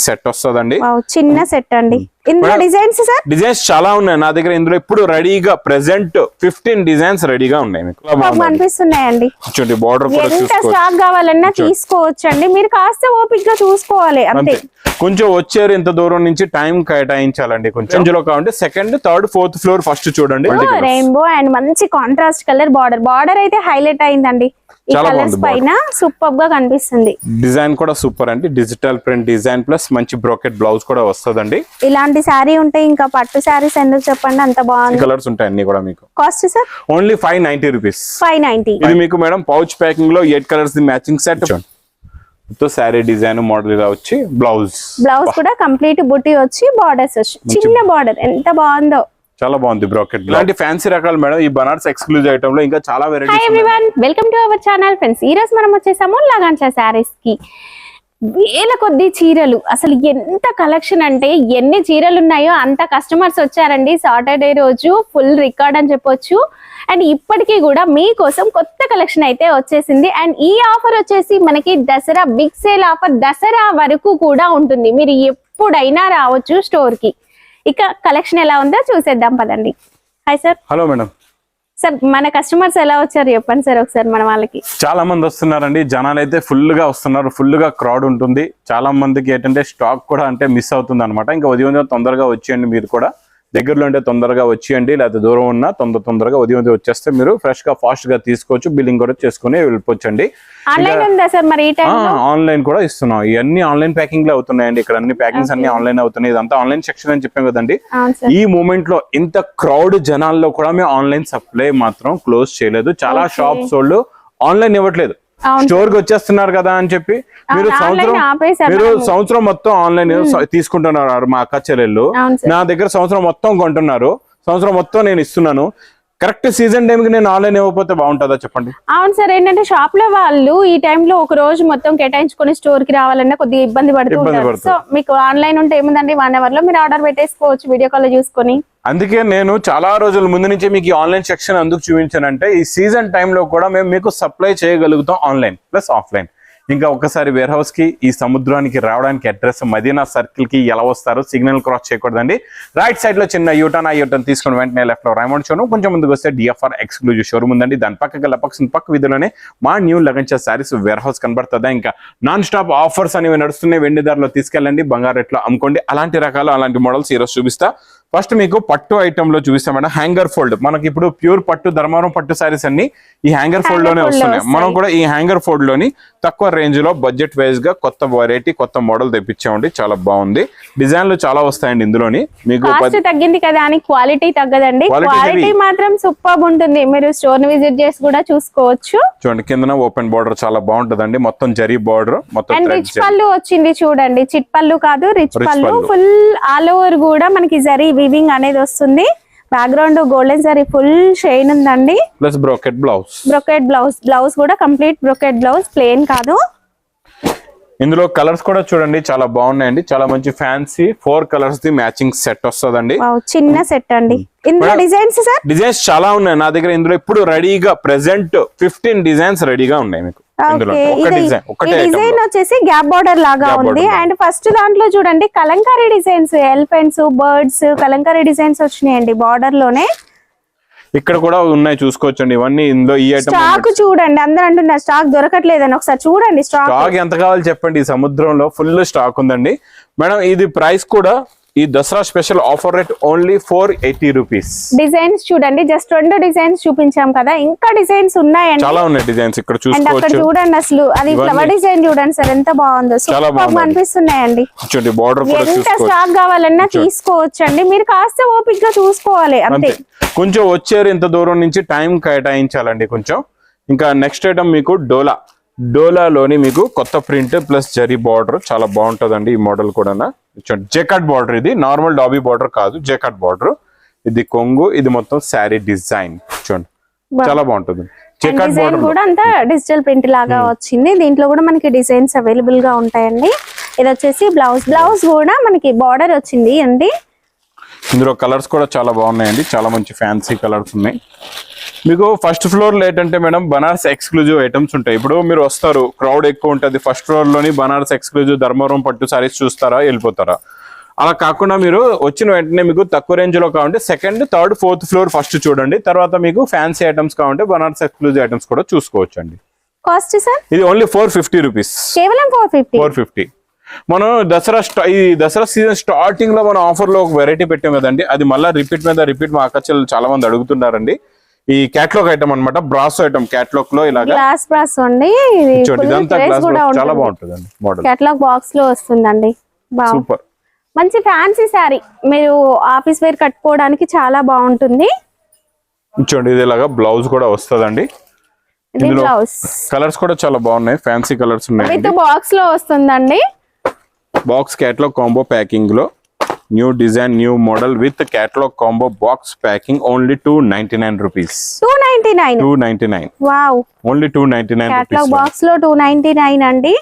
Set వస్తుందండి. చిన్న set అండి. ఇందులో డిజైన్స్ సార్ డిజైన్స్ చాలా ఉన్నాయి నా దగ్గర. ఇందులో ఇప్పుడు రెడీగా ప్రెసెంట్ 15 డిజైన్స్ రెడీగా ఉన్నాయి మీకు కనిపిస్తున్నాయండి. చూడండి బార్డర్ కూడా ఎంత స్టాక్ కావాలన్నా తీసుకోవచ్చండి. మీరు కాస్త ఓపిక్ గా చూసుకోవాలి అంతే. కొంచెం వచ్చారు ఇంత దూరం నుంచి టైం కేటాయించాలండి. కొంచెం కావాలంటే second third fourth floor first చూడండి. రెయిన్బో అండ్ మంచి కాంట్రాస్ట్ కలర్ బార్డర్ అయితే హైలైట్ అయిందండి. ఈ కలర్స్ పైన సూపర్ గా కనిపిస్తుంది. డిజైన్ కూడా సూపర్ అండి. డిజిటల్ ప్రింట్ డిజైన్ ప్లస్ మంచి బ్రోకెట్ బ్లౌజ్ కూడా వస్తుందండి. ఇలాంటి శారీ ఉంటే ఇంకా పట్టు శారీస్ ఎందుకు చెప్పండి, అంత బాగుంది. కలర్స్ ఉంటాయి అన్ని కూడా. మీకు కాస్ట్ సార్ ఓన్లీ 590 రూపీస్. 590. ఇది మీకు మేడం పౌచ్ ప్యాకింగ్ లో 8 colours matching set. Sari design model గా వచ్చి బ్లౌజ్ కూడా కంప్లీట్ బుట్టి వచ్చి బార్డర్స్ వచ్చి చిన్న బార్డర్ ఎంత బాగుందో. చాలా బాగుంది బ్రోకెట్. ఇలాంటి ఫ్యాన్సీ రకాలు మేడం ఈ బనారస్ ఎక్స్క్లూజివ్ ఐటమ్ లో ఇంకా చాలా varieties. Hi everyone, welcome to our channel friends. ఈ రోజు మనం వచ్చేసాము లగాన్చా శారీస్ కి. వేల కొద్ది చీరలు, అసలు ఎంత కలెక్షన్ అంటే ఎన్ని చీరలు ఉన్నాయో అంత కస్టమర్స్ వచ్చారండి. సాటర్డే రోజు ఫుల్ రికార్డ్ అని చెప్పొచ్చు. అండ్ ఇప్పటికీ కూడా మీకోసం కొత్త కలెక్షన్ అయితే వచ్చేసింది. అండ్ ఈ ఆఫర్ వచ్చేసి మనకి Dasara big sale offer, Dasara వరకు కూడా ఉంటుంది. మీరు ఎప్పుడైనా రావచ్చు స్టోర్ కి. ఇక కలెక్షన్ ఎలా ఉందో చూసేద్దాం పదండి. Hi sir. Hello madam. Sir మన కస్టమర్స్ ఎలా వచ్చారు చెప్పండి సార్ ఒకసారి. మన వాళ్ళకి చాలా మంది వస్తున్నారండి. జనాలు అయితే ఫుల్ గా వస్తున్నారు. ఫుల్ గా క్రౌడ్ ఉంటుంది. చాలా మందికి ఏంటంటే స్టాక్ కూడా అంటే మిస్ అవుతుంది అనమాట. ఇంకా ఉదయం తొందరగా వచ్చేయండి. మీరు కూడా దగ్గరలో ఉంటే తొందరగా వచ్చేయండి, లేకపోతే దూరం ఉన్నా తొందరగా ఉదయం వచ్చేస్తే మీరు ఫ్రెష్ గా ఫాస్ట్ గా తీసుకోవచ్చు. బిల్లింగ్ కూడా చేసుకుని వెళ్ళిపోవచ్చండి. ఆన్లైన్ కూడా ఇస్తున్నాం. ఇవన్నీ ఆన్లైన్ ప్యాకింగ్ లో అవుతున్నాయండి. ఇక్కడ అన్ని ప్యాకింగ్స్ అన్ని ఆన్లైన్ అవుతున్నాయి. ఇదంతా ఆన్లైన్ సెక్షన్ అని చెప్పాం కదండి. ఈ మూమెంట్ లో ఇంత క్రౌడ్ జనాల్లో కూడా మేము ఆన్లైన్ సప్లై మాత్రం క్లోజ్ చేయలేదు. చాలా షాప్స్ వాళ్ళు ఆన్లైన్ ఇవ్వట్లేదు, స్టోర్ కి వచ్చేస్తున్నారు కదా అని చెప్పి మీరు సంవత్సరం మొత్తం ఆన్లైన్ తీసుకుంటున్నారు. మా అక్క చెల్లెళ్ళు నా దగ్గర సంవత్సరం మొత్తం కొంటున్నారు. సంవత్సరం మొత్తం నేను ఇస్తున్నాను. కరెక్ట్ సీజన్ టైం కి నేను ఆన్లైన్ ఇవ్వకపోతే బాగుంటుందా చెప్పండి? అవును సార్. ఏంటంటే షాప్ లో వాళ్ళు ఈ టైంలో ఒక రోజు మొత్తం కేటాయించుకుని స్టోర్ కి రావాలన్నా కొద్దిగా ఇబ్బంది పడుతుంటారు. సో మీకు ఆన్లైన్ ఉంటే ఏముందండి, 1 hour లో మీరు ఆర్డర్ పెట్టేసుకోవచ్చు వీడియో కాల్ లో చూసుకొని. అందుకే నేను చాలా రోజుల ముందు నుంచి మీకు ఆన్లైన్ సెక్షన్ అందుకు చూపించానంటే ఈ సీజన్ టైంలో కూడా మేము మీకు సప్లై చేయగలుగుతాం ఆన్లైన్ ప్లస్ ఆఫ్లైన్. ఇంకా ఒక్కసారి వేర్ హౌస్ కి ఈ సముద్రానికి రావడానికి అడ్రస్ మదీనా సర్కిల్ కి ఎలా వస్తారో సిగ్నల్ క్రాస్ చేయకూడదండి. రైట్ సైడ్ లో చిన్న యూటర్న్ తీసుకుని వెంటనే లెఫ్ట్ లో రైమండ్ షోరూమ్, కొంచెం ముందుకు వస్తే DFR ఎక్స్క్లూజివ్ షోరూమ్ ఉందండి. దాని పక్క వీధిలోనే మా న్యూ లగన్చా శారీస్ వేర్ హౌస్ కనబడుతుందా. ఇంకా నాన్ స్టాప్ ఆఫర్స్ అనేవి నడుస్తున్నాయి. వెండి ధరలో తీసుకెళ్ళండి, బంగారు రేట్లో అమ్ముకోండి. అలాంటి రకాలు అలాంటి మోడల్స్ ఈరోజు చూపిస్తా. ఫస్ట్ మీకు పట్టు ఐటమ్ లో చూపిస్తాం మేడం. Hanger fold. మనకి ఇప్పుడు ప్యూర్ పట్టు ధర్మవరం పట్టు శారీస్ అన్ని ఈ హ్యాంగర్ ఫోల్డ్ లోనే వస్తున్నాయి. మనం కూడా ఈ హ్యాంగర్ ఫోల్డ్ లోని తక్కువ రేంజ్ లో బడ్జెట్ వైజ్ గా కొత్త వెరైటీ కొత్త మోడల్ తెప్పించామండి. చాలా బాగుంది. డిజైన్లు చాలా వస్తాయండి ఇందులోని. మీకు తగ్గింది కదా అని క్వాలిటీ తగ్గదండి. క్వాలిటీ మాత్రం సూపర్ ఉంటుంది. మీరు స్టోర్ ని విజిట్ చేసి కూడా చూసుకోవచ్చు. చూడండి కింద ఓపెన్ బార్డర్ చాలా బాగుంటదండి. మొత్తం జరీ బార్డర్, మొత్తం రిచ్ పళ్ళు వచ్చింది చూడండి. చిట్ పళ్ళు కాదు, రిచ్ పళ్ళు. ఫుల్ ఆల్ ఓవర్ కూడా మనకి జరీ వీవింగ్ అనేది వస్తుంది. Background golden sorry full shine ఉందండి. ప్లస్ బ్రోకెట్ బ్లౌజ్ కూడా కంప్లీట్ బ్రోకెట్ బ్లౌజ్, ప్లేన్ కాదు. ఇందులో కలర్స్ కూడా చూడండి చాలా బాగున్నాయండి. చాలా మంచి fancy 4 colours the matching set వస్తుందండి. చిన్న సెట్ అండి. ఇందులో డిజైన్స్ సార్ డిజైన్స్ చాలా ఉన్నాయి నా దగ్గర. ఇందులో ఇప్పుడు రెడీగా ప్రెసెంట్ 15 డిజైన్స్ రెడీగా ఉన్నాయి మీకు. డిజైన్ వచ్చేసి గ్యాప్ బార్డర్ లాగా ఉంది. అండ్ ఫస్ట్ దాంట్లో చూడండి Kalamkari designs, elephants, birds, Kalamkari designs వచ్చినాయండి బార్డర్ లోనే. ఇక్కడ కూడా ఉన్నాయి చూసుకోవచ్చండి. ఇవన్నీ ఇందులో ఈ ఐటమ్ స్టాక్ చూడండి. అందరూ అంటున్నారు స్టాక్ దొరకట్లేదని. ఒకసారి చూడండి స్టాక్ ఎంత కావాలి చెప్పండి. ఈ సముద్రంలో ఫుల్ స్టాక్ ఉందండి మేడం. ఇది ప్రైస్ కూడా ఈ Dasara special offer rate only 480 rupees. Designs చూడండి, జస్ట్ 2 డిజైన్స్ చూపించాం కదా, ఇంకా డిజైన్స్ ఉన్నాయండి. చాలా ఉన్నాయి డిజైన్స్ ఇక్కడ చూసుకోవచ్చు. అక్కడ చూడండి అసలు అది ఫ్లవర్ డిజైన్ చూడండి సార్ ఎంత బాగుందో. సూపర్ అనిపిస్తున్నాయండి. చూడండి బార్డర్ కూడా ఎంత స్టాక్ కావాలన్నా తీసుకోవచ్చండి. మీరు కాస్త ఓపిక గా చూసుకోవాలి అంతే. కొంచెం వచ్చారు ఇంత దూరం నుంచి టైం కేటాయించాలండి కొంచెం. ఇంకా నెక్స్ట్ ఐటమ్ మీకు డోలాలోని మీకు కొత్త ప్రింట్ ప్లస్ జరీ బార్డర్ చాలా బాగుంటదండి. ఈ మోడల్ కూడా జెకాట్ బార్డర్. ఇది నార్మల్ డాబీ బార్డర్ కాదు, జెకాట్ బార్డర్. ఇది కొంగు, ఇది మొత్తం శారీ డిజైన్ చూడండి చాలా బాగుంటుంది. జెకాట్ బార్డర్ కూడా అంతా డిజిటల్ ప్రింట్ లాగా వచ్చింది. దీంట్లో కూడా మనకి డిజైన్స్ అవైలబుల్ గా ఉంటాయండి. ఇది వచ్చేసి బ్లౌజ్ కూడా మనకి బార్డర్ వచ్చింది అండి. ఇందులో కలర్స్ కూడా చాలా బాగున్నాయండి. చాలా మంచి ఫ్యాన్సీ కలర్స్ ఉన్నాయి. మీకు ఫస్ట్ ఫ్లోర్ లో ఏంటంటే మేడం బనారస్ ఎక్స్క్లూజివ్ ఐటమ్స్ ఉంటాయి. ఇప్పుడు మీరు వస్తారు, క్రౌడ్ ఎక్కువ ఉంటుంది, ఫస్ట్ ఫ్లోర్ లోని బనారస్ ఎక్స్క్లూజివ్ ధర్మవరం పట్టు సారీస్ చూస్తారా, వెళ్ళిపోతారా. అలా కాకుండా మీరు వచ్చిన వెంటనే మీకు తక్కువ రేంజ్ లో కావాలంటే second, third, fourth floor first చూడండి. తర్వాత మీకు ఫ్యాన్సీ ఐటమ్స్ కావాలంటే బనారస్ ఎక్స్క్లూజివ్ ఐటమ్స్ కూడా చూసుకోవచ్చు అండి. కాస్ట్ సార్ ఇది ఓన్లీ 450 రూపీస్, కేవలం 450. 450. మనం ఈ దసరా సీజన్ స్టార్టింగ్ లో మనం ఆఫర్ లో ఒక వెరైటీ పెట్టాం కదండి, అది మళ్ళీ రిపీట్ మీద రిపీట్ మా అక్కచెల్లెలు చాలా మంది అడుగుతున్నారండి. ఈ క్యాట్లాగ్ ఐటమ్ అన్నమాట, బ్రాస్ ఐటమ్ క్యాట్లాగ్ లో ఇలాగా గ్లాస్ బ్రాస్ అండి. ఇదంతా గ్లాస్ చాలా బాగుంటుందండి మోడల్. క్యాట్లాగ్ బాక్స్ లో వస్తుందండి. సూపర్, మంచి ఫ్యాన్సీ శారీ, మీరు ఆఫీస్ వేర్ కట్టుకోవడానికి చాలా బాగుంటుంది. చూడండి ఇది ఇలాగా బ్లౌజ్ కూడా వస్తుందండి. ఇది బ్లౌజ్ కలర్స్ కూడా చాలా బాగున్నాయి, ఫ్యాన్సీ కలర్స్ ఉన్నాయి. విత్ బాక్స్ లో వస్తుందండి. బాక్స్ క్యాట్లాగ్ కాంబో ప్యాకింగ్ లో new design, new model with catalogue combo box packing only 299 rupees. 299. Wow, only 299 catalogue box లో 299 అండి.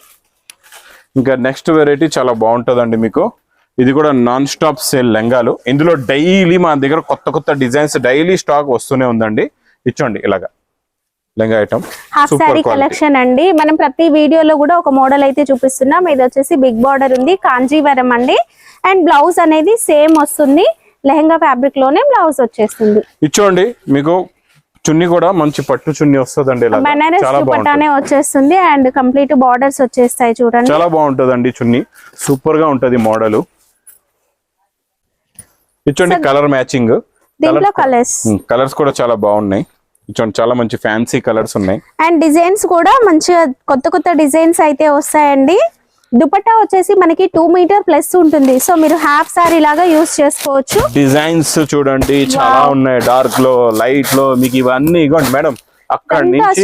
ఇంకా నెక్స్ట్ వెరైటీ చాలా బాగుంటదండి మీకు. ఇది కూడా నాన్ స్టాప్ సేల్ లెంగాలు. ఇందులో డైలీ మా దగ్గర కొత్త కొత్త డిజైన్స్ డైలీ స్టాక్ వస్తూనే ఉందండి. ఇచ్చోండి ఇలాగా lehenga item, half sorry collection అండి. మనం ప్రతి వీడియోలో కూడా ఒక మోడల్ అయితే చూపిస్తున్నాం. ఇది వచ్చేసి బిగ్ బార్డర్ ఉంది, కాంజీవరం అండి. అండ్ బ్లౌజ్ అనేది సేమ్ వస్తుంది, లెహంగా ఫ్యాబ్రిక్ లోనే బ్లౌజ్ వచ్చేస్తుంది. ఇచ్చోండి మీకు చున్నీ కూడా మంచి పట్టు చున్నీ వస్తుందండి, బనారస్ దుపట్టానే వచ్చేస్తుంది. అండ్ కంప్లీట్ బార్డర్స్ వచ్చేస్తాయి చూడండి, చాలా బాగుంటదండి చున్నీ, సూపర్ గా ఉంటది మోడల్. ఇచ్చోండి కలర్ మ్యాచింగ్, దీంట్లో కలర్స్ కూడా చాలా బాగున్నాయి. ఇచ్చోండి చాలా మంచి ఫ్యాన్సీ కలర్స్ ఉన్నాయి. అండ్ డిజైన్స్ కూడా మంచిగా కొత్త కొత్త డిజైన్స్ అయితే వస్తాయండి. దుపట్టా వచ్చేసి మనకి 2 మీటర్ ప్లస్ ఉంటుంది, సో మీరు హాఫ్ సారీ లాగా యూస్ చేసుకోవచ్చు. డిజైన్స్ చూడండి చాలా ఉన్నాయి, డార్క్ లో, లైట్ లో, మీకు ఇవన్నీ ఇవ్వండి మేడం. అక్కడ నుంచి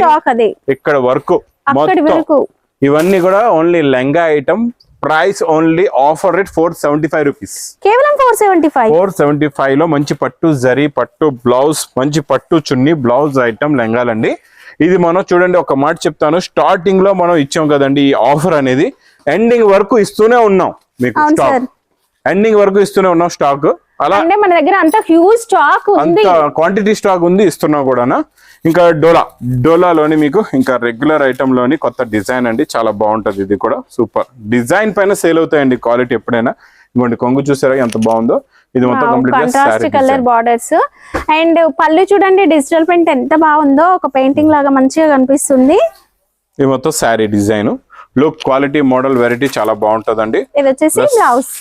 ఇక్కడ వరకు మొత్తం ఇవన్నీ కూడా only lehenga item. Price only offer rate 475 rupees, కేవలం 475 లో మంచి పట్టు జరీ పట్టు బ్లౌజ్, మంచి పట్టు చున్నీ బ్లౌజ్ ఐటమ్ లెంగాలండి. ఇది మనం చూడండి ఒక మాట చెప్తాను, స్టార్టింగ్ లో మనం ఇచ్చాం కదండి ఈ ఆఫర్ అనేది, ఎండింగ్ వరకు ఇస్తూనే ఉన్నాం మీకు స్టాక్, ఎండింగ్ వరకు ఇస్తూనే ఉన్నాం స్టాక్. అలా మన దగ్గర అంత హ్యూజ్ స్టాక్ ఉంది, అంత క్వాంటిటీ స్టాక్ ఉంది, ఇస్తున్నాం కూడా. ఇంకా డోలాలోని మీకు ఇంకా రెగ్యులర్ ఐటమ్ లోని కొత్త డిజైన్ అండి, చాలా బాగుంటది. ఇది కూడా సూపర్ డిజైన్ పైన సేల్ అవుతాయండి క్వాలిటీ ఎప్పుడైనా. ఇవ్వండి కొంగు చూసారా ఎంత బాగుందో, ఇది మొత్తం కంప్లీట్ కలర్ బార్డర్స్. అండ్ పళ్ళు చూడండి డిజిటల్ ప్రింట్ ఎంత బాగుందో, ఒక పెయింటింగ్ లాగా మంచిగా కనిపిస్తుంది. ఇది మొత్తం sari design, look, quality, model, variety చాలా బాగుంటదండి. ఇది వచ్చేసి బ్లౌజ్.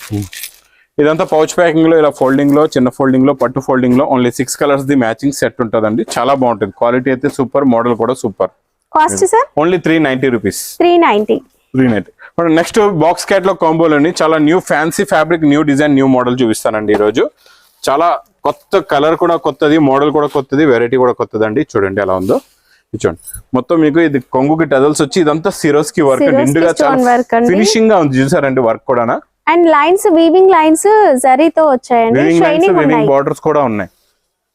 ఇదంతా పౌచ్ ప్యాకింగ్ లో, ఇలా ఫోల్డింగ్ లో, చిన్న ఫోల్డింగ్ లో, పట్టు ఫోల్డింగ్ లో only 6 colours the matching set ఉంటదండి. చాలా బాగుంటుంది, క్వాలిటీ అయితే సూపర్, మోడల్ కూడా super. Cost sir only 390 rupees. 390. Next box catalogue కాంబోలోని చాలా new fancy fabric, new design, new model చూపిస్తానండి ఈ రోజు. చాలా కొత్త కలర్ కూడా కొత్తది, మోడల్ కూడా కొత్తది, వెరైటీ కూడా కొత్తదండి. చూడండి ఎలా ఉందో, చూడండి మొత్తం మీకు ఇది కొంగుకి టజల్స్ వచ్చి ఇదంతా సిరోస్కి వర్క్, నిండుగా చాలా ఫినిషింగ్ గా ఉంది చూసారండి వర్క్ కూడా. అండ్ లైన్స్, వీవింగ్ లైన్స్ జరీతో వచ్చాయండి, షైనింగ్ బార్డర్స్ కూడా ఉన్నాయి,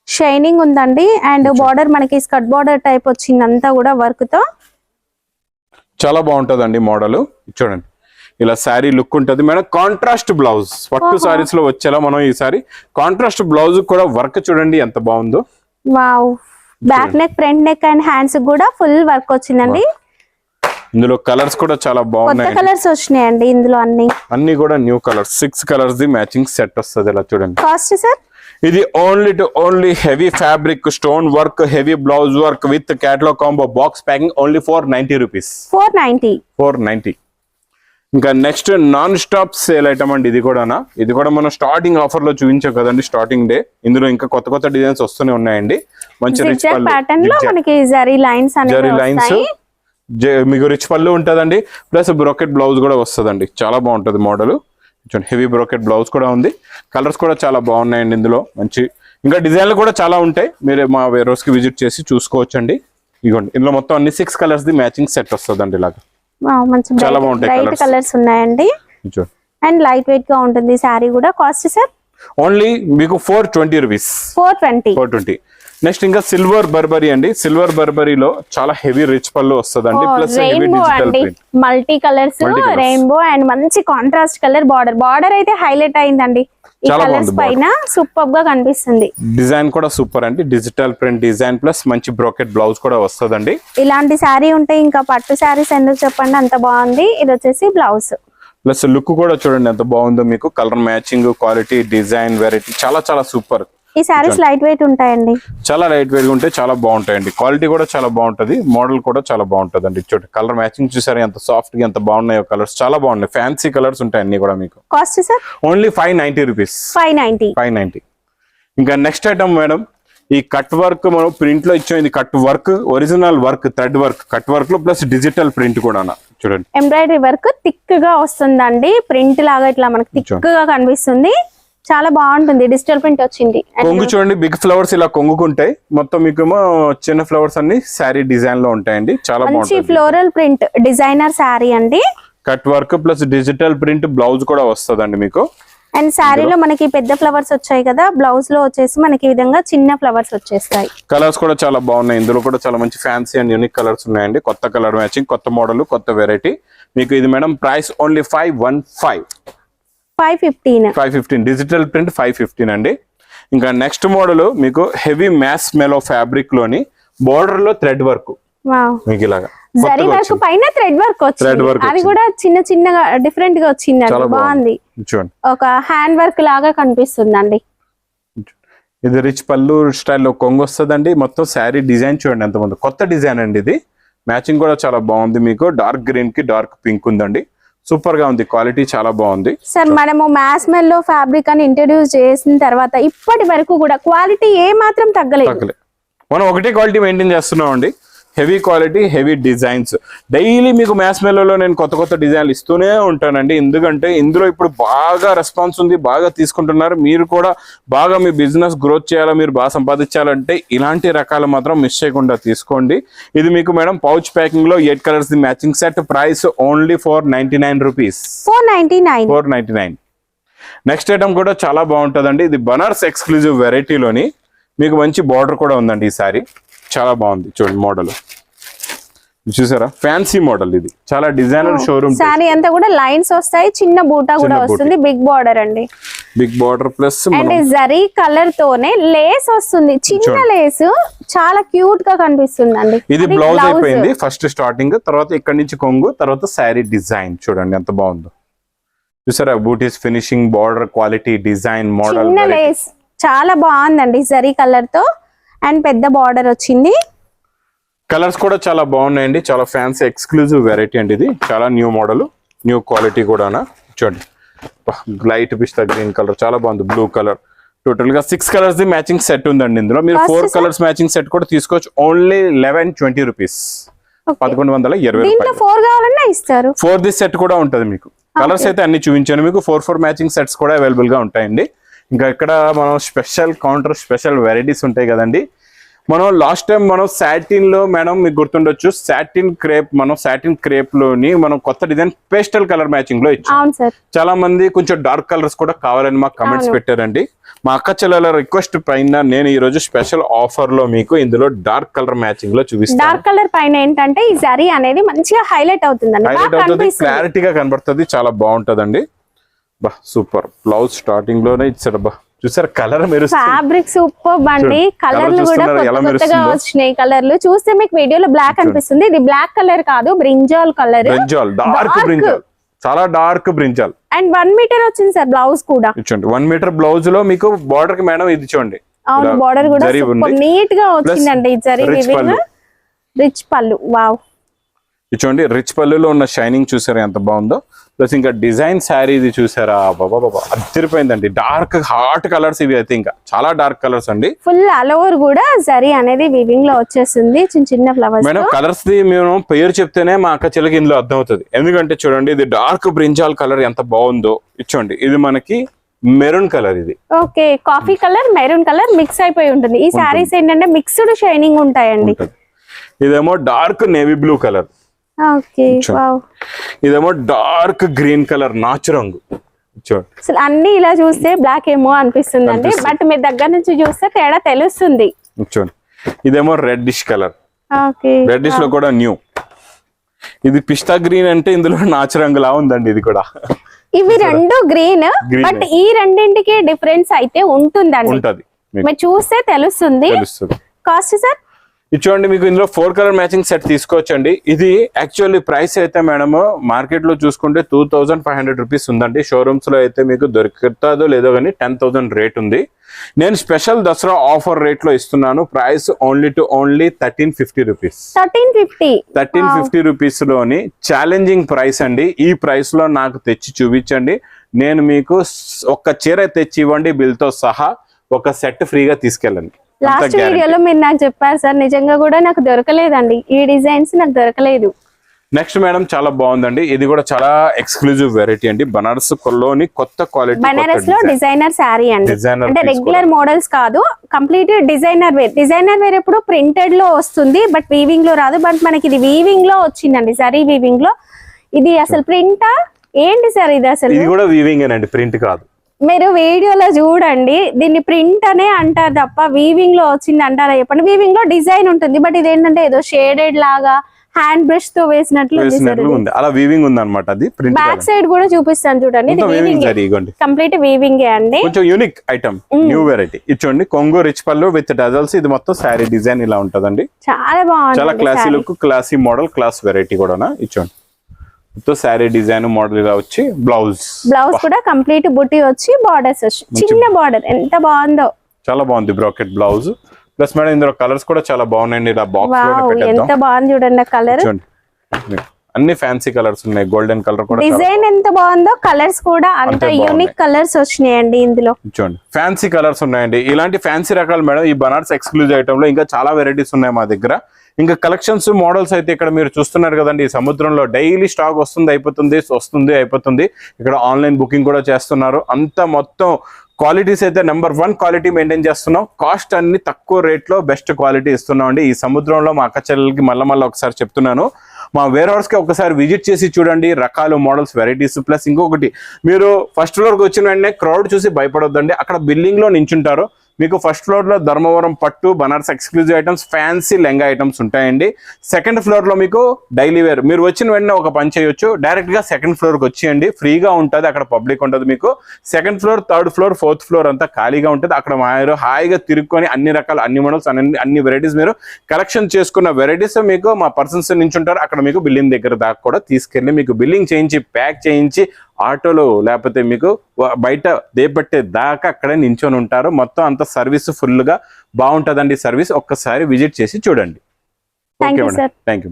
షైనింగ్ ఉందండి. అండ్ బార్డర్ మనకి స్కర్ట్ బార్డర్ టైప్ వచ్చింది, అంతా కూడా వర్క్ తో చాలా బాగుంటదండి మోడల్. చూడండి ఇలా శారీ లుక్ ఉంటది మేడం. కాంట్రాస్ట్ బ్లౌజ్, పట్టు సారీస్ లో వచ్చేలా మనం ఈ సారీ కాంట్రాస్ట్ బ్లౌజ్ కూడా వర్క్ చూడండి ఎంత బాగుందో. Wow, back neck, front neck and hands కూడా ఫుల్ వర్క్ వచ్చిందండి. ఇందులో కలర్స్ కూడా చాలా బాగున్నాయి, కలర్స్ వచ్చినాయండి ఇందులో అన్ని కూడా new colours. 6 colours the matching set వస్తుంది ఇలా చూడండి. కాస్ట్ సార్ ఇది only heavy fabric, stone work, heavy blouse work with catalogue combo box packing only 490 rupees. 490. ఇంకా next non stop sale item అండి. ఇది కూడా మనం స్టార్టింగ్ ఆఫర్ లో చూపించాం కదండి స్టార్టింగ్ డే. ఇందులో ఇంకా కొత్త కొత్త డిజైన్స్ వస్తూనే ఉన్నాయండి. మంచి రిచ్ ప్యాటర్న్ లో మనకి జరీ లైన్స్ మీకు రిచ్ పళ్ళు ఉంటదండి, ప్లస్ బ్రోకెట్ బ్లౌజ్ కూడా వస్తుందండి. చాలా బాగుంటది మోడల్. హెవీ బ్రోకెట్ బ్లౌజ్ కూడా ఉంది, కలర్స్ కూడా చాలా బాగున్నాయండి ఇందులో. మంచి ఇంకా డిజైన్లు కూడా చాలా ఉంటాయి, మీరు మా వేర్ హౌస్ కి విజిట్ చేసి చూసుకోవచ్చండి. ఇదిగోండి ఇందులో మొత్తం అన్ని 6 కలర్స్ ది మ్యాచింగ్ సెట్ వస్తుందండి ఇలాగా. చాలా బాగుంటాయి కలర్స్ ఉన్నాయండి. అండ్ లైట్ వెయిట్ గా ఉంటుంది సారీ కూడా. కాస్ట్ సార్ ఓన్లీ మీకు 420 రూపీస్. 420. నెక్స్ట్ ఇంకా సిల్వర్ బర్బరీ అండి. సిల్వర్ బర్బరీలో చాలా హెవీ రిచ్ పళ్ళు వస్తుందండి. ప్లస్ హెవీ రెయిన్బో డిజిటల్ అండి, print, multi colours, rainbow and మంచి కాంట్రాస్ట్ కలర్ బార్డర్ అయితే హైలైట్ అయిందండి. ఈ చాలా కలర్స్ బాగుంది పైన సూపర్ గా కనిపిస్తుంది. డిజైన్ కూడా సూపర్ అండి. డిజిటల్ ప్రింట్ డిజైన్ ప్లస్ మంచి బ్రోకెట్ బ్లౌజ్ కూడా వస్తుందండి. ఇలాంటి శారీ ఉంటే ఇంకా పట్టు శారీస్ ఎందుకు చెప్పండి, అంత బాగుంది. ఇది వచ్చేసి బ్లౌజ్. ప్లస్ లుక్ కూడా చూడండి ఎంత బాగుందో. మీకు colour matching, quality, design, variety చాలా చాలా సూపర్. ఈ శారీస్ లైట్ వెయిట్ ఉంటాయండి, చాలా లైట్ వెయిట్ గా ఉంటాయి, చాలా బాగుంటాయండి. క్వాలిటీ కూడా చాలా బాగుంటది, మోడల్ కూడా చాలా బాగుంటది అండి. చూడండి కలర్ మ్యాచింగ్ చూసారు ఎంత సాఫ్ట్ గా ఎంత బాగున్నాయో. కలర్స్ చాలా బాగున్నాయి, ఫ్యాన్సీ కలర్స్ ఉంటాయి అన్ని కూడా. మీకు కాస్ట్ సార్ ఓన్లీ 590 రూపీస్. 590. ఇంకా నెక్స్ట్ ఐటమ్ మేడం, ఈ కట్ వర్క్ మనం ప్రింట్ లో ఇచ్చాం. ఇది cut work, original work, thread work, cut work లో ప్లస్ డిజిటల్ ప్రింట్ కూడా చూడండి. ఎంబ్రాయిడరీ వర్క్ థిక్ గా వస్తుందండి, ప్రింట్ లాగా ఇట్లా మనకు థిక్ గా కనిపిస్తుంది. చాలా బాగుంటుంది, డిజిటల్ ప్రింట్ వచ్చింది. కొంగు చూడండి, బిగ్ ఫ్లవర్స్ ఇలా కొంగుకుంటాయి. మొత్తం మీకేమో చిన్న ఫ్లవర్స్ అన్ని శారీ డిజైన్ లో ఉంటాయండి. చాలా బాగుంటుంది. ఫ్లోరల్ ప్రింట్ డిజైనర్ శారీ అండి. Cut work plus digital print blouse కూడా వస్తుందండి మీకు. అండ్ శారీలో మనకి పెద్ద ఫ్లవర్స్ వచ్చాయి కదా, బ్లౌజ్ లో వచ్చేసి మనకి ఈ విధంగా చిన్న ఫ్లవర్స్ వచ్చేస్తాయి. కలర్స్ కూడా చాలా బాగున్నాయి. ఇందులో కూడా చాలా మంచి ఫ్యాన్సీ అండ్ యూనిక్ కలర్స్ ఉన్నాయండి. కొత్త కలర్ మ్యాచింగ్, కొత్త మోడల్, కొత్త వెరైటీ. మీకు ఇది madam price only 515 digital print 515 అండి. ఇంకా నెక్స్ట్ మోడల్ మీకు హెవీ మ్యాస్ మెలో ఫ్యాబ్రిక్ లోని బోర్డర్ లో థ్రెడ్ వర్క్. మీకు ఇలాగా జరీ వర్క్ పైన థ్రెడ్ వర్క్ వచ్చింది, అది కూడా చిన్న చిన్నగా డిఫరెంట్ గా వచ్చింది, బాగుంది. చూడండి ఒక హ్యాండ్ వర్క్ లాగా కనిపిస్తుందండి. ఇది రిచ్ పళ్ళు స్టైల్లో కొంగు వస్తుందండి. మొత్తం శారీ డిజైన్ చూడండి ఎంత బాగుంది, కొత్త డిజైన్ అండి. ఇది మ్యాచింగ్ కూడా చాలా బాగుంది. మీకు డార్క్ గ్రీన్ కి డార్క్ పింక్ ఉందండి. సూపర్ గా ఉంది, క్వాలిటీ చాలా బాగుంది. సార్ మనము మ్యాస్ మెల్లో ఫ్యాబ్రిక్ అని ఇంట్రడ్యూస్ చేసిన తర్వాత ఇప్పటి వరకు కూడా క్వాలిటీ ఏ మాత్రం తగ్గలేదు. మనం ఒకటే క్వాలిటీ మెయింటైన్ చేస్తున్నాం అండి. Heavy quality, heavy designs. Daily మీకు మ్యాస్ మెల్లోలో నేను కొత్త కొత్త డిజైన్లు ఇస్తూనే ఉంటానండి. ఎందుకంటే ఇందులో ఇప్పుడు బాగా రెస్పాన్స్ ఉంది, బాగా తీసుకుంటున్నారు. మీరు కూడా బాగా మీ బిజినెస్ గ్రోత్ చేయాలా, మీరు బాగా సంపాదించాలంటే ఇలాంటి రకాలు మాత్రం మిస్ చేయకుండా తీసుకోండి. ఇది మీకు మేడం పౌచ్ ప్యాకింగ్ లో 8 colours the matching set. Price only 499 rupees. 499. Next item కూడా చాలా బాగుంటుందండి. ఇది బనారస్ ఎక్స్క్లూజివ్ వెరైటీలోని మీకు మంచి బార్డర్ కూడా ఉందండి. ఈ సారీ చాలా బాగుంది. చూడండి మోడల్ చూసారా, ఫ్యాన్సీ మోడల్. ఇది చాలా డిజైనర్ షోరూమ్. సారీ అంతా కూడా లైన్స్ వస్తాయి, చిన్న బూటా కూడా వస్తుంది, బిగ్ బార్డర్ అండి. బిగ్ బార్డర్ ప్లస్ అండ్ జరీ కలర్ తోనే లేస్ వస్తుంది, చిన్న లేస్, చాలా క్యూట్ గా కనిపిస్తుంది అండి. ఇది బ్లౌజ్ అయిపోయింది ఫస్ట్ స్టార్టింగ్, తర్వాత ఇక్కడ నుంచి కొంగు, తర్వాత శారీ డిజైన్ చూడండి ఎంత బాగుందో. చూసారా బూటీస్ finishing, border quality, design, model, చిన్న లేస్ చాలా బాగుందండి. జరీ కలర్ తో అండ్ పెద్ద బార్డర్ వచ్చింది. కలర్స్ కూడా చాలా బాగున్నాయండి. చాలా ఫ్యాన్సీ ఎక్స్క్లూజివ్ వెరైటీ అండి. ఇది చాలా న్యూ మోడల్, న్యూ క్వాలిటీ కూడా. చూడండి లైట్ పిస్తా గ్రీన్ కలర్ చాలా బాగుంది. Blue colour. టోటల్ గా 6 కలర్స్ ది మ్యాచింగ్ సెట్ ఉందండి. ఇందులో మీరు 4 కలర్స్ మ్యాచింగ్ సెట్ కూడా తీసుకోవచ్చు. Only 1120 rupees. 1120 ఇస్తారు. 4 ది సెట్ కూడా ఉంటది మీకు. కలర్స్ అయితే అన్ని చూపించాను మీకు. 4 మ్యాచింగ్ సెట్స్ కూడా అవైలబుల్ గా ఉంటాయండి. ఇంకా ఇక్కడ మనం స్పెషల్ కౌంటర్, స్పెషల్ వెరైటీస్ ఉంటాయి కదండి. మనం లాస్ట్ టైం మనం సాటిన్ లో మేడం మీకు గుర్తుండొచ్చు, సాటిన్ క్రేప్ లోని మనం కొత్త డిజైన్ పేస్టల్ కలర్ మ్యాచింగ్ లో ఇచ్చాం. చాలా మంది కొంచెం డార్క్ కలర్స్ కూడా కావాలని మాకు కమెంట్స్ పెట్టారండి. మా అక్క చెల్లెల రిక్వెస్ట్ పైన నేను ఈ రోజు స్పెషల్ ఆఫర్ లో మీకు ఇందులో డార్క్ కలర్ మ్యాచింగ్ లో చూపిస్తాను. డార్క్ కలర్ పైన ఏంటంటే ఈ జరీ అనేది మంచిగా హైలైట్ అవుతుంది, క్లారిటీగా కనబడుతుంది, చాలా బాగుంటదండి. బా సూపర్. బ్లౌజ్ స్టార్టింగ్ లోనే ఇచ్చాడు. బా చూసారు కలర్ మీరు ఫ్యాబ్రిక్ సూపర్ బండి. కలర్లు కూడా కొత్తగా వచ్చినాయి. కలర్లు చూస్తే మీకు వీడియోలో బ్లాక్ అనిపిస్తుంది, ఇది బ్లాక్ కలర్ కాదు, brinjal colour. Brinjal, dark brinjal, చాలా డార్క్ బ్రింజాల్. అండ్ 1 మీటర్ వచ్చింది సార్ బ్లౌజ్ కూడా. చూడండి 1 మీటర్ బ్లౌజ్ లో మీకు బార్డర్ కి మేడం ఇది చూడండి. అవును బార్డర్ కూడా నీట్ గా వచ్చిందండి. ఈ జరీ రిచ్ పళ్ళు. వావ్. చూడండి రిచ్ పళ్ళులో ఉన్న షైనింగ్ చూసారా ఎంత బాగుందో. ప్లస్ ఇంకా డిజైన్ శారీ ఇది చూసారా, బాబా అదిరిపోయిందండి. డార్క్ హాట్ కలర్స్ ఇవి అయితే ఇంకా చాలా డార్క్ కలర్స్ అండి. ఫుల్ ఆల్ ఓవర్ కూడా జరీ అనేది వీవింగ్ లో వచ్చేస్తుంది, చిన్న చిన్న ఫ్లవర్స్. మేడం కలర్స్ ది మేము పేరు చెప్తేనే మా అక్క చెల్లెకి ఇందులో అర్థం అవుతుంది. ఎందుకంటే చూడండి ఇది డార్క్ బ్రింజాల్ కలర్ ఎంత బాగుందో. ఇచ్చోండి ఇది మనకి మెరూన్ కలర్. ఇది okay coffee colour, maroon colour mix అయిపోయి ఉంటుంది. ఈ శారీస్ ఏంటంటే మిక్స్డ్ షైనింగ్ ఉంటాయండి. ఇదేమో dark navy blue colour. Okay wow. ఇదేమో డార్క్ గ్రీన్ కలర్ నాచు రంగు. అసలు అన్ని ఇలా చూస్తే బ్లాక్ ఏమో అనిపిస్తుంది అండి, బట్ మీ దగ్గర నుంచి చూస్తే తేడా తెలుస్తుంది. చూడండి ఇదేమో రెడ్డిష్ కలర్, ఓకే రెడ్డిష్ లో కూడా న్యూ. ఇది పిస్తా గ్రీన్ అంటే ఇందులో నాచు రంగులా ఉందండి ఇది కూడా. ఇవి రెండు గ్రీన్, బట్ ఈ రెండింటికి డిఫరెన్స్ అయితే ఉంటుందండి, ఉంటది, మీరు చూస్తే తెలుస్తుంది. కాస్ట్ సార్ ఇది చూడండి, మీకు ఇందులో 4 కలర్ మ్యాచింగ్ సెట్ తీసుకోవచ్చండి. ఇది యాక్చువల్లీ ప్రైస్ అయితే మేడం మార్కెట్ లో చూసుకుంటే 2500 రూపీస్ ఉందండి. షోరూమ్స్ లో అయితే మీకు దొరుకుతుందో లేదో కానీ 10,000 రేట్ ఉంది. నేను స్పెషల్ దసరా ఆఫర్ రేట్ లో ఇస్తున్నాను. Price only 1350 rupees. 1350 రూపీస్ లోని ఛాలెంజింగ్ ప్రైస్ అండి. ఈ ప్రైస్ లో నాకు తెచ్చి చూపించండి, నేను మీకు ఒక చీర తెచ్చి ఇవ్వండి బిల్ తో సహా, ఒక సెట్ ఫ్రీగా తీసుకెళ్ళండి. లాస్ట్ వీడియోలో మీరు నాకు చెప్పారు సార్, నిజంగా కూడా నాకు దొరకలేదండి ఈ డిజైన్స్, నాకు దొరకలేదు. నెక్స్ట్ మేడం చాలా బాగుందండి, ఇది కూడా చాలా ఎక్స్క్లూజివ్ వెరైటీ అండి. బనారస్ లోని కొత్త క్వాలిటీ, బనారస్ లో డిజైనర్ శారీ అండి, అంటే రెగ్యులర్ మోడల్స్ కాదు, complete designer wear. Designer wear ఎప్పుడు ప్రింటెడ్ లో వస్తుంది, బట్ వీవింగ్ లో రాదు. బట్ మనకి ఇది వీవింగ్ లో వచ్చిందండి, సరీ వీవింగ్ లో. ఇది అసలు ప్రింటా ఏంటి సార్? ఇది అసలు ఇది కూడా వీవింగ్ అండి, ప్రింట్ కాదు. మీరు వీడియోలో చూడండి, దీన్ని ప్రింట్ అనే అంటారు తప్ప వీవింగ్ లో వచ్చింది అంటారా చెప్పండి. వీవింగ్ లో డిజైన్ ఉంటుంది, బట్ ఇది ఏంటంటే ఏదో షేడెడ్ లాగా హ్యాండ్ బ్రష్ తో వేసినట్లు ఉంది, అలా వీవింగ్ ఉంది అన్నమాట. అది ప్రింట్. బ్యాక్ సైడ్ కూడా చూపిస్తాను చూడండి, ఇది వీవింగ్, కంప్లీట్ వీవింగ్ అండి. కొంచెం యూనిక్ ఐటమ్, న్యూ వెరైటీ. ఇది చూడండి, కొంగు రిచ్ పళ్ళు విత్ డజల్స్. ఇది మొత్తం శారీ డిజైన్ ఇలా ఉంటదండి, చాలా బాగుంది, చాలా classy look, classy model, class variety కూడా. ఇది చూడండి, శారీ డిజైన్ మోడల్ గా వచ్చి బ్లౌజ్ కూడా కంప్లీట్ బుట్టి వచ్చి బార్డర్స్ వచ్చి చిన్న బార్డర్, ఎంత బాగుందో, చాలా బాగుంది బ్రాకెట్ బ్లౌజ్. ప్లస్ మేడం ఇందులో కలర్స్ కూడా చాలా బాగున్నాయండి. ఇలా బాక్స్ ఎంత బాగుంది చూడండి కలర్, అన్ని ఫ్యాన్సీ కలర్స్ ఉన్నాయి. గోల్డెన్ కలర్ కూడా, డిజైన్ ఎంత బాగుందో, కలర్స్ కూడా అంత యూనిక్ కలర్స్ వచ్చినాయండి ఇందులో. చూడండి ఫ్యాన్సీ కలర్స్ ఉన్నాయండి. ఇలాంటి ఫ్యాన్సీ రకాలు మేడం ఈ బనారస్ ఎక్స్క్లూజివ్ ఐటమ్ లో ఇంకా చాలా వెరైటీస్ ఉన్నాయి మా దగ్గర. ఇంకా కలెక్షన్స్ మోడల్స్ అయితే ఇక్కడ మీరు చూస్తున్నారు కదండి, ఈ సముద్రంలో డైలీ స్టాక్ వస్తుంది అయిపోతుంది. ఇక్కడ ఆన్లైన్ బుకింగ్ కూడా చేస్తున్నారు. అంతా మొత్తం క్వాలిటీస్ అయితే నెంబర్ 1 క్వాలిటీ మెయింటైన్ చేస్తున్నాం. కాస్ట్ అన్ని తక్కువ రేట్ లో బెస్ట్ క్వాలిటీ ఇస్తున్నాం అండి. ఈ సముద్రంలో మా అక్క చెల్లెలకి మళ్ళీ ఒకసారి చెప్తున్నాను, మా వేర్ హౌస్ కి ఒకసారి విజిట్ చేసి చూడండి, రకాలు మోడల్స్ వెరైటీస్. ప్లస్ ఇంకొకటి, మీరు ఫస్ట్ ఫ్లోర్ కి వచ్చిన వెంటనే క్రౌడ్ చూసి భయపడొద్దండి. అక్కడ బిల్డింగ్ లో నించుంటారు, మీకు ఫస్ట్ ఫ్లోర్ లో ధర్మవరం పట్టు, Banaras exclusive items, fancy lehenga items ఉంటాయండి. సెకండ్ ఫ్లోర్ లో మీకు డైలీ వేర్. మీరు వచ్చిన వెంటనే ఒక పని చేయొచ్చు, డైరెక్ట్ గా సెకండ్ ఫ్లోర్ కి వచ్చేయండి, ఫ్రీగా ఉంటుంది, అక్కడ పబ్లిక్ ఉంటుంది. మీకు second floor, third floor, fourth floor అంతా ఖాళీగా ఉంటుంది. అక్కడ మీరు హాయిగా తిరుక్కొని అన్ని రకాల, అన్ని మోడల్స్, అన్ని వెరైటీస్ మీరు కలెక్షన్ చేసుకున్న వెరైటీస్ మీకు మా పర్సన్స్ నించుంటారు. అక్కడ మీకు బిల్డింగ్ దగ్గర దాకా కూడా తీసుకెళ్ళి మీకు బిల్లింగ్ చేయించి, ప్యాక్ చేయించి, ఆటోలో లేకపోతే మీకు బయట దేపట్టే దాకా అక్కడే నించొని ఉంటారు. మొత్తం అంత సర్వీస్ ఫుల్ గా బాగుంటదండి. సర్వీస్ ఒక్కసారి విజిట్ చేసి చూడండి. Okay madam, thank you.